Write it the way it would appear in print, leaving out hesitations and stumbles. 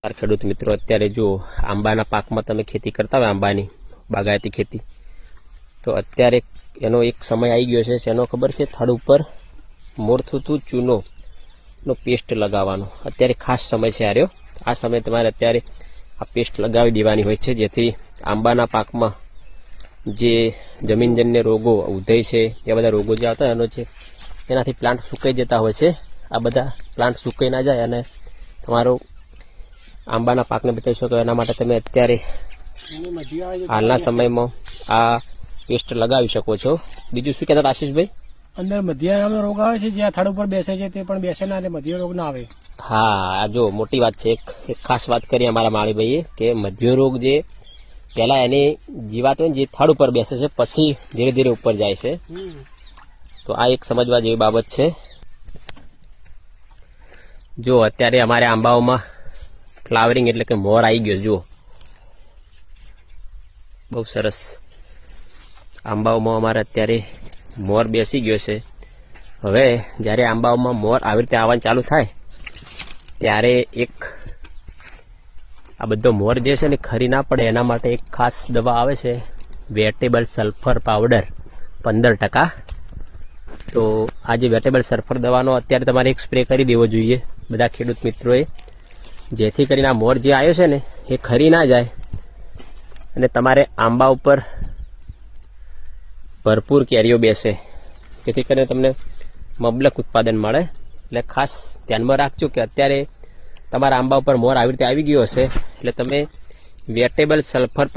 ખેડૂત મિત્રો અત્યારે જો આંબાના પાકમાં તમે ખેતી કરતા હોય આંબાની બાગાયતી ખેતી તો અત્યારે એનો એક સમય આવી ગયો છે શેનો ખબર છે થડ ઉપર મોરથુતું ચૂનો પેસ્ટ લગાવવાનો અત્યારે ખાસ સમય છે આર્યો આ સમય તમારે અત્યારે આ પેસ્ટ લગાવી દેવાની હોય છે જેથી આંબાના પાકમાં જે જમીનજન્ય રોગો ઉધઈ છે એ બધા રોગો જે આવતા એનો છે એનાથી પ્લાન્ટ સુકાઈ જતા હોય છે આ બધા પ્લાન્ટ સુકાઈ ના જાય અને તમારો આંબાના પાકને બચાવી શકો એના માટે તમે અત્યારે હાલના સમયમાં આ પેસ્ટ લગાવી શકો છો બીજું શું કહેતા આશીષભાઈ અંદર મધ્યા નામનો રોગ આવે છે જ્યાં થડ ઉપર બેસે છે તે પણ બેસે ના એટલે મધ્ય રોગ ના આવે હા જો મોટી વાત છે એક ખાસ વાત કરી અમારા માળીભાઈએ કે મધ્ય રોગ જે પહેલા એની જીવાત હોય જે થડ ઉપર બેસે છે પછી ધીરે ધીરે ઉપર જાય છે તો આ એક સમજવા જેવી બાબત છે જો અત્યારે અમારે આંબાઓમાં ફ્લાવરિંગ એટલે કે મોર આવી ગયો જુઓ બહુ સરસ આંબાઓમાં અમારે અત્યારે મોર બેસી ગયો છે હવે જ્યારે આંબાઓમાં મોર આવી રીતે આવવાનું ચાલુ થાય ત્યારે એક આ બધો મોર જે છે ને ખરી ના પડે એના માટે એક ખાસ દવા આવે છે વેટેબલ સલ્ફર પાવડર 15%. તો આ જે વેટેબલ સલ્ફર દવાનો અત્યારે તમારે એક સ્પ્રે કરી દેવો જોઈએ બધા ખેડૂત મિત્રોએ જેથી કરીને આ મોર જે આવ્યો છે ને એ ખરી ના જાય અને તમારે આંબા ઉપર ભરપૂર કેરીઓ બેસે જેથી કરીને તમને મબલક ઉત્પાદન મળે એટલે ખાસ ધ્યાનમાં રાખજો કે અત્યારે તમારા આંબા ઉપર મોર આવી રીતે આવી ગયો હશે એટલે તમે વેટેબલ સલ્ફર